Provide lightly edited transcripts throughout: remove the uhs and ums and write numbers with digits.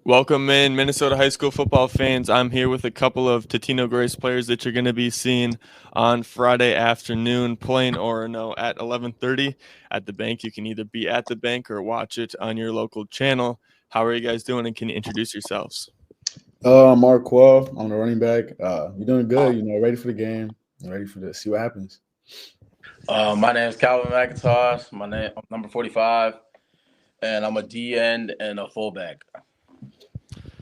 Welcome in, Minnesota high school football fans. I'm here with a couple of Totino-Grace players that you're going to be seeing on Friday afternoon playing Orono at 11:30 at the bank. You can either be at the bank or watch it on your local channel. How are you guys doing, and can you introduce yourselves? Marquel, I'm the running back. You're doing good, ready for the game, ready for the see what happens. My name is Calvin Mcintosh. I'm number 45, and I'm a D end and a fullback.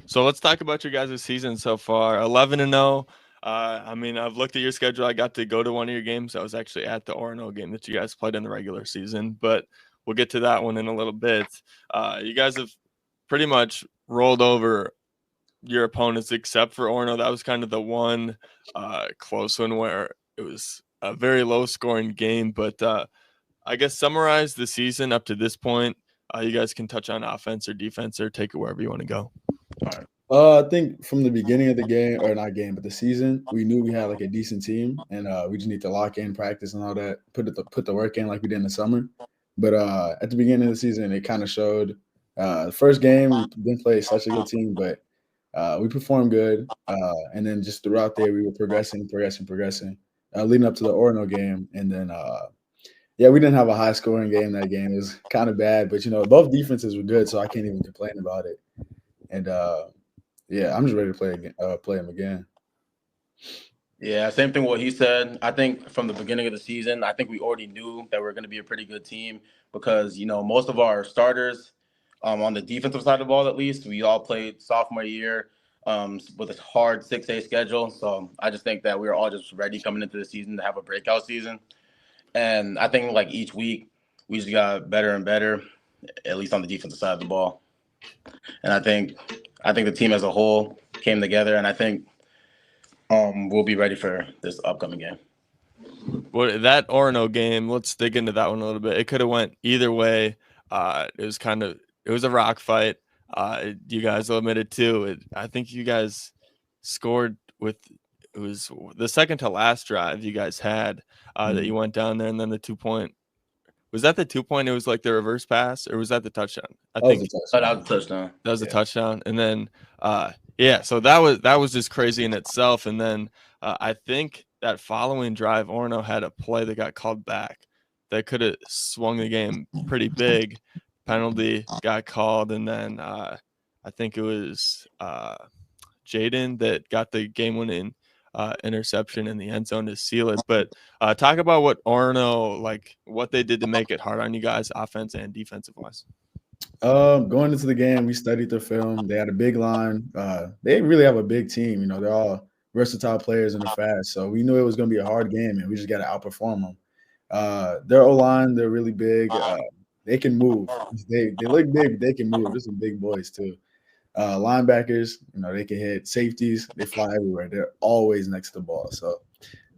So let's talk about your guys' season so far. 11-0. I've looked at your schedule. I got to go to one of your games. I was actually at the Orono game that you guys played in the regular season, but we'll get to that one in a little bit. You guys have pretty much rolled over your opponents except for Orono. That was kind of the one close one where it was a very low-scoring game, but I guess summarize the season up to this point. You guys can touch on offense or defense or take it wherever you want to go. All right. I think from the beginning of the game, or not game, but the season, we knew we had like a decent team, and we just need to lock in, practice, and all that. Put the work in like we did in the summer. But at the beginning of the season, it kind of showed. The first game we didn't play such a good team, but we performed good. And then just throughout there, we were progressing, leading up to the Orono game, and then yeah, we didn't have a high scoring game that game. It was kind of bad, but both defenses were good, so I can't even complain about it. And yeah, I'm just ready to play him again. Yeah, same thing what he said. I think from the beginning of the season, I think we already knew that we are going to be a pretty good team because, most of our starters on the defensive side of the ball, at least, we all played sophomore year with a hard 6A schedule. So I just think that we were all just ready coming into the season to have a breakout season. And I think like each week we just got better and better, at least on the defensive side of the ball. And I think the team as a whole came together, and I think we'll be ready for this upcoming game. Well, that Orono game, let's dig into that one a little bit. It could have went either way. It was a rock fight. You guys admitted too. I think you guys scored it was the second to last drive you guys had that you went down there, and then the 2-point. Was that the 2-point? It was like the reverse pass, or was that the touchdown? That was a touchdown. That was a touchdown, and then so that was just crazy in itself. And then I think that following drive, Orono had a play that got called back that could have swung the game pretty big. Penalty got called, and then I think it was Jaden that got the game-winning interception in the end zone to seal it. But talk about what Orono, what they did to make it hard on you guys, offense and defensive wise. Going into the game, we studied the film. They had a big line. They really have a big team. They're all versatile players and they're fast. So we knew it was going to be a hard game, and we just got to outperform them. Their O-line, they're really big. They can move. They look big, but they can move. They're some big boys too. Linebackers, they can hit. Safeties, they fly everywhere. They're always next to the ball. So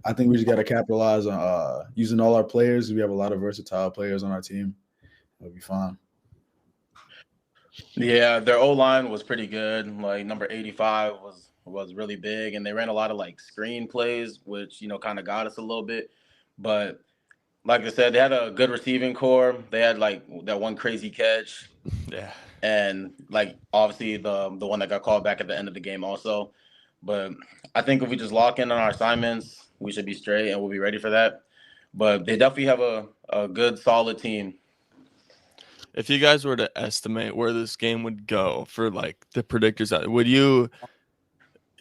I think we just got to capitalize on using all our players. We have a lot of versatile players on our team. It'll be fine. Yeah, their O-line was pretty good. Like number 85 was really big, and they ran a lot of screen plays, which kind of got us a little bit. But like I said, they had a good receiving core. They had that one crazy catch. Yeah. And obviously the one that got called back at the end of the game also. But I think if we just lock in on our assignments, we should be straight and we'll be ready for that. But they definitely have a good, solid team. If you guys were to estimate where this game would go for the predictors,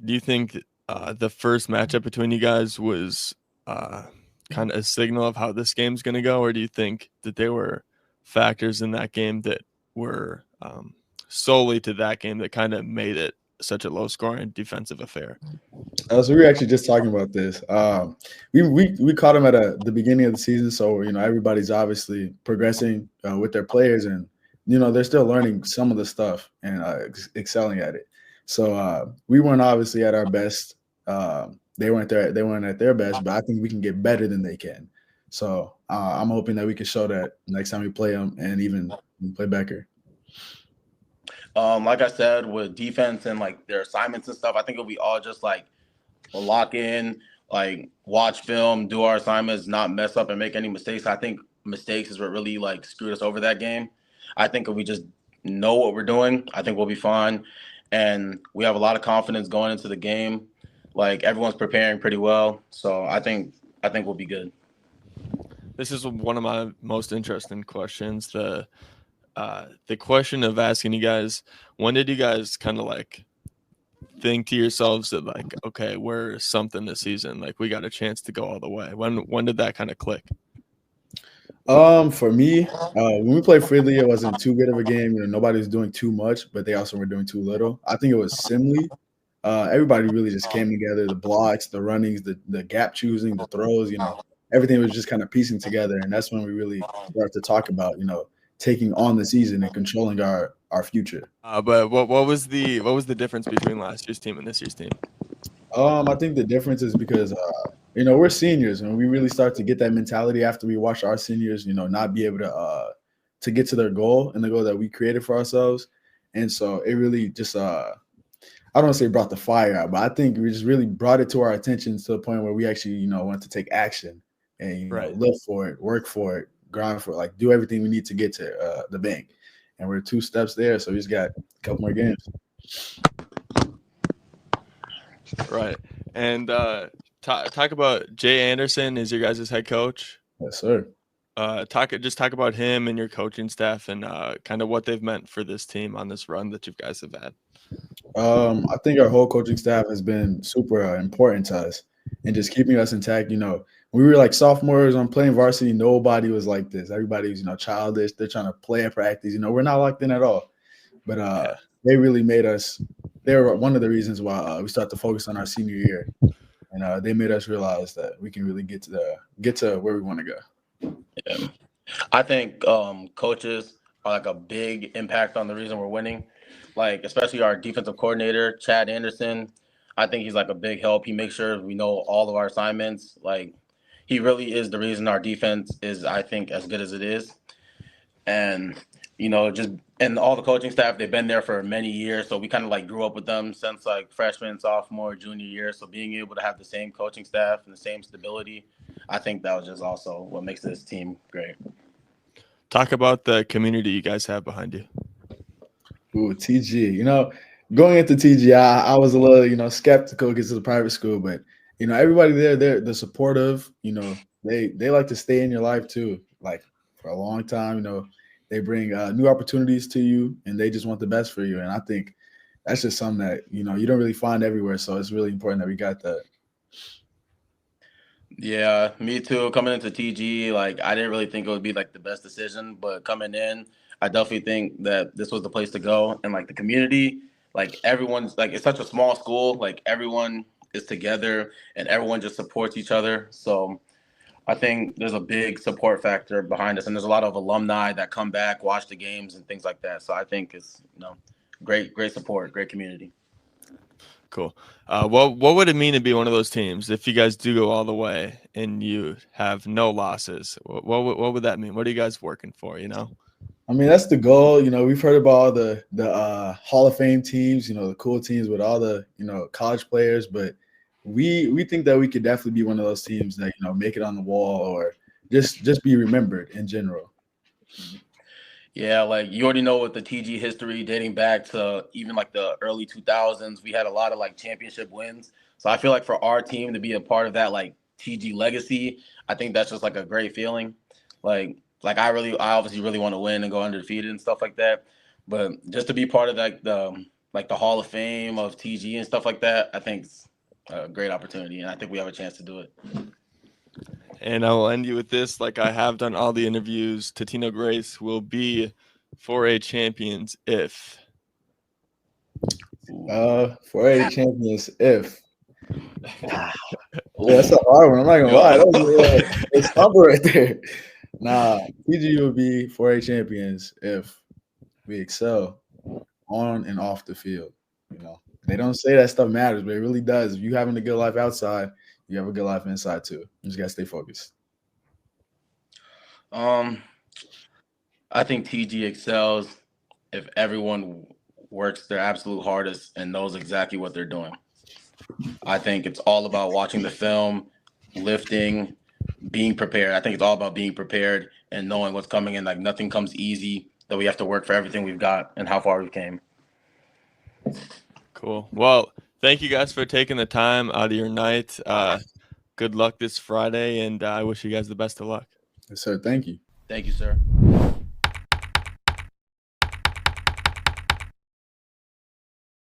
do you think the first matchup between you guys was kind of a signal of how this game's going to go, or do you think that there were factors in that game that were solely to that game that kind of made it such a low-scoring defensive affair? So we were actually just talking about this. We caught them at the beginning of the season, so everybody's obviously progressing with their players, and they're still learning some of the stuff and excelling at it. So we weren't obviously at our best. They weren't at their best, but I think we can get better than they can. So I'm hoping that we can show that next time we play them and even play better. Like I said, with defense and their assignments and stuff, I think it'll be all just lock in, watch film, do our assignments, not mess up and make any mistakes. I think mistakes is what really screwed us over that game. I think if we just know what we're doing, I think we'll be fine. and we have a lot of confidence going into the game. Like everyone's preparing pretty well, so I think we'll be good. This is one of my most interesting questions. The question of asking you guys, when did you guys kind of like think to yourselves that like, okay, we're something this season, like we got a chance to go all the way? When did that kind of click? For me, when we played Fridley, it wasn't too good of a game. Nobody was doing too much, but they also were doing too little. I think it was Simley. Everybody really just came together. The blocks, the runnings, the gap choosing, the throws. Everything was just kind of piecing together, and that's when we really started to talk about taking on the season and controlling our future. But what was the difference between last year's team and this year's team? I think the difference is because we're seniors and we really start to get that mentality after we watch our seniors, not be able to get to their goal and the goal that we created for ourselves. And so it really just I don't want to say brought the fire out, but I think we just really brought it to our attention to the point where we actually, wanted to take action and live for it, work for it, grind for it, like do everything we need to get to the bank. And we're 2 steps there, so we just got a couple more games. Right. And talk about Jay Anderson is your guys' head coach. Yes, sir. Talk about him and your coaching staff and kind of what they've meant for this team on this run that you guys have had. I think our whole coaching staff has been super important to us and just keeping us intact. When we were like sophomores on playing varsity, nobody was like this. Everybody was, childish. They're trying to play at practice. We're not locked in at all. But they really made us. They were one of the reasons why we started to focus on our senior year, and they made us realize that we can really get to where we want to go. Yeah. I think coaches are like a big impact on the reason we're winning. Like especially our defensive coordinator, Chad Anderson. I think he's like a big help. He makes sure we know all of our assignments. Like he really is the reason our defense is, I think, as good as it is. And and all the coaching staff, they've been there for many years. So we kind of like grew up with them since like freshman, sophomore, junior year. So being able to have the same coaching staff and the same stability, I think that was just also what makes this team great. Talk about the community you guys have behind you. Ooh, TG. Going into TG, I was a little, skeptical because it's a private school, but everybody there, they're supportive. They like to stay in your life too, like for a long time. They bring new opportunities to you, and they just want the best for you. And I think that's just something that you don't really find everywhere. So it's really important that we got that. Yeah, me too. Coming into TG, like I didn't really think it would be like the best decision, but coming in, I definitely think that this was the place to go. And like the community, like everyone's like it's such a small school, like everyone is together and everyone just supports each other. So I think there's a big support factor behind us, and there's a lot of alumni that come back, watch the games, and things like that. So I think it's great support, great community. Cool. What would it mean to be one of those teams if you guys do go all the way and you have no losses? What would that mean? What are you guys working for? I mean, that's the goal. We've heard about all the Hall of Fame teams, the cool teams with all the college players, but we think that we could definitely be one of those teams that make it on the wall or just be remembered in general. Yeah, like you already know with the TG history dating back to even like the early 2000s, we had a lot of like championship wins. So I feel like for our team to be a part of that like TG legacy, I think that's just like a great feeling. Like I obviously really want to win and go undefeated and stuff like that. But just to be part of the Hall of Fame of TG and stuff like that, I think it's a great opportunity, and I think we have a chance to do it. And I will end you with this. Like I have done all the interviews, Totino-Grace will be 4A champions if. 4A champions if. Yeah, that's a hard one. I'm not gonna lie. That was a stumble right there. Nah, TG will be 4A champions if we excel on and off the field. They don't say that stuff matters, but it really does. If you having a good life outside, you have a good life inside too. You just gotta stay focused. I think TG excels if everyone works their absolute hardest and knows exactly what they're doing. I think it's all about watching the film, lifting, being prepared. I think it's all about being prepared and knowing what's coming in. Like nothing comes easy, that we have to work for everything we've got and how far we came. Cool. Well, thank you guys for taking the time out of your night. Good luck this Friday, and I wish you guys the best of luck. Yes, sir. Thank you. Thank you, sir.